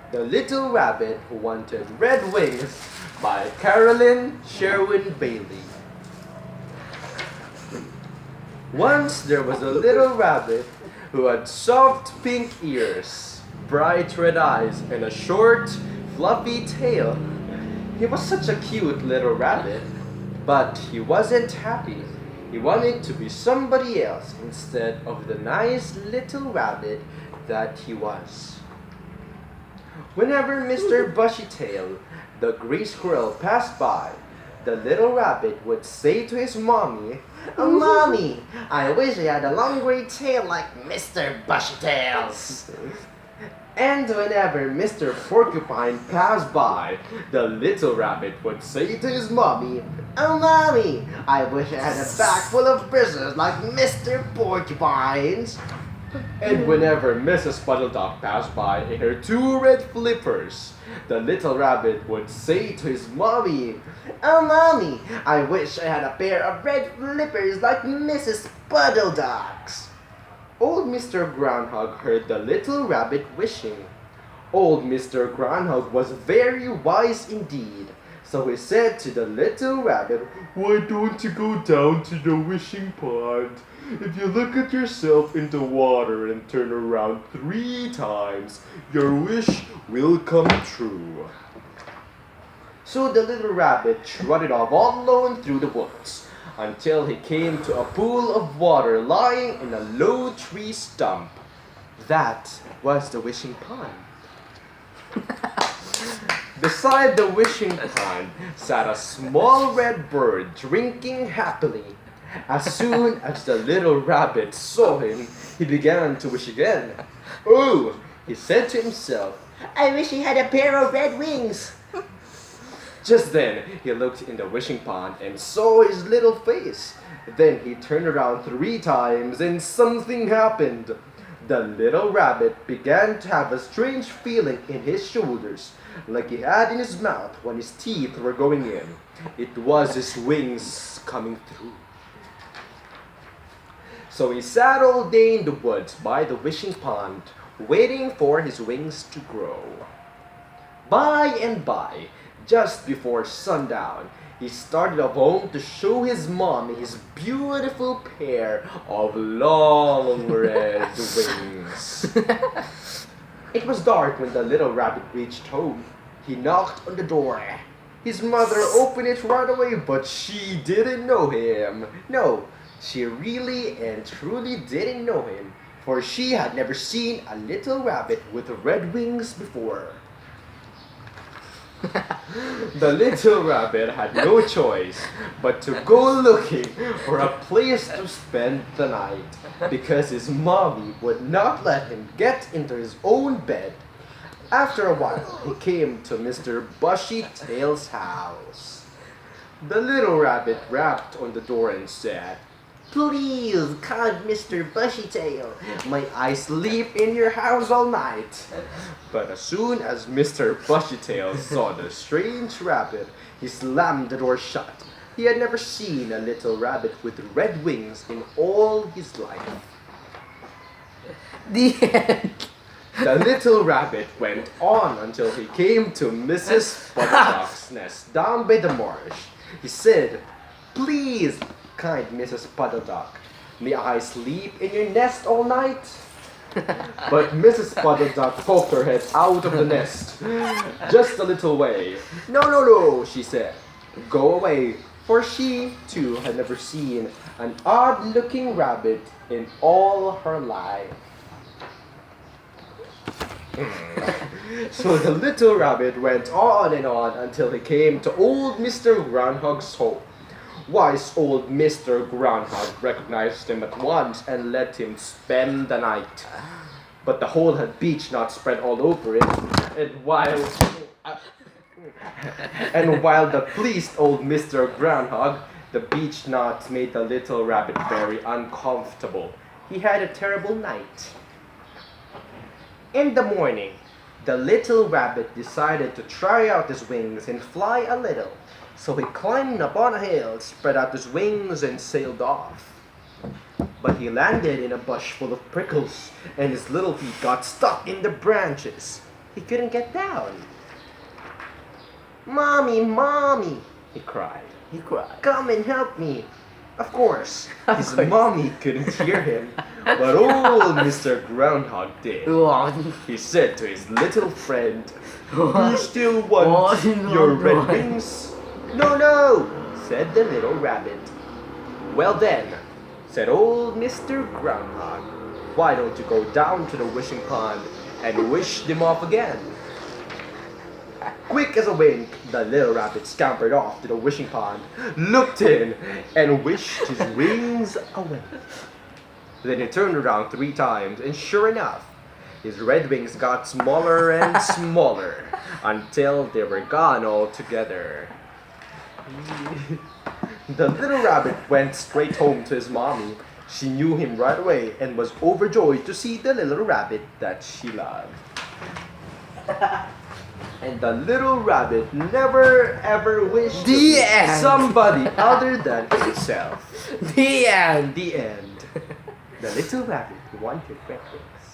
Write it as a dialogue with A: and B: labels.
A: The Little Rabbit Who Wanted Red Wings by Carolyn Sherwin Bailey. Once there was a little rabbit who had soft pink ears, bright red eyes, and a short, fluffy tail. He was such a cute little rabbit, but he wasn't happy. He wanted to be somebody else instead of the nice little rabbit that he was. Whenever Mr. Bushytail, the gray squirrel, passed by, the little rabbit would say to his mommy, "Oh, Mommy, I wish I had a long gray tail like Mr. Bushytail's." And whenever Mr. Porcupine passed by, the little rabbit would say to his mommy, "Oh, Mommy, I wish I had a bag full of bristles like Mr. Porcupine's." And whenever Mrs. Puddleduck passed by in her two red flippers, the little rabbit would say to his mommy, "Oh, Mommy, I wish I had a pair of red flippers like Mrs. Puddleduck's." Old Mr. Groundhog heard the little rabbit wishing. Old Mr. Groundhog was very wise indeed, so he said to the little rabbit, "Why don't you go down to the wishing pond? If you look at yourself in the water and turn around 3 times, your wish will come true." So the little rabbit trotted off all alone through the woods until he came to a pool of water lying in a low tree stump. That was the wishing pond. Beside the wishing pond sat a small red bird drinking happily. As soon as the little rabbit saw him, he began to wish again. "Oh," he said to himself, "I wish he had a pair of red wings." Just then, he looked in the wishing pond and saw his little face. Then he turned around 3 times and something happened. The little rabbit began to have a strange feeling in his shoulders, like he had in his mouth when his teeth were going in. It was his wings coming through. So he sat all day in the woods by the wishing pond, waiting for his wings to grow. By and by, just before sundown, he started off home to show his mom his beautiful pair of long red wings. It was dark when the little rabbit reached home. He knocked on the door. His mother opened it right away, but she didn't know him. No, she really and truly didn't know him, for she had never seen a little rabbit with red wings before. The little rabbit had no choice but to go looking for a place to spend the night, because his mommy would not let him get into his own bed. After a while, he came to Mr. Bushytail's house. The little rabbit rapped on the door and said, "Please, kind Mr. Bushytail, may I sleep in your house all night?" But as soon as Mr. Bushytail saw the strange rabbit, he slammed the door shut. He had never seen a little rabbit with red wings in all his life.
B: The end.
A: The little rabbit went on until he came to Mrs. Puddleduck's nest down by the marsh. He said, "Please, kind Mrs. Puddleduck, may I sleep in your nest all night?" But Mrs. Puddleduck poked her head out of the nest just a little way. "No, no, no," she said. "Go away," for she, too, had never seen an odd-looking rabbit in all her life. So the little rabbit went on and on until he came to old Mr. Groundhog's home. Wise old Mr. Groundhog recognized him at once and let him spend the night. But the hole had beech nuts spread all over it, and while the pleased old Mr. Groundhog, the beech nuts made the little rabbit very uncomfortable. He had a terrible night. In the morning, the little rabbit decided to try out his wings and fly a little. So he climbed up on a hill, spread out his wings, and sailed off. But he landed in a bush full of prickles, and his little feet got stuck in the branches. He couldn't get down. Mommy, Mommy, he cried.
B: He cried.
A: Come and help me. Of course,
B: Of
A: his
B: course.
A: mommy couldn't hear him, but old Mr. Groundhog did. He said to his little friend, "You still want your red wings?" "No, no," said the little rabbit. "Well then," said old Mr. Groundhog, "why don't you go down to the wishing pond and wish them off again?" Quick as a wink, the little rabbit scampered off to the wishing pond, looked in, and wished his wings away. Then he turned around 3 times, and sure enough, his red wings got smaller and smaller until they were gone altogether. The little rabbit went straight home to his mommy. She knew him right away and was overjoyed to see the little rabbit that she loved. And the little rabbit never ever wished to be somebody other than himself.
B: The end.
A: The end. The little rabbit wanted red wings.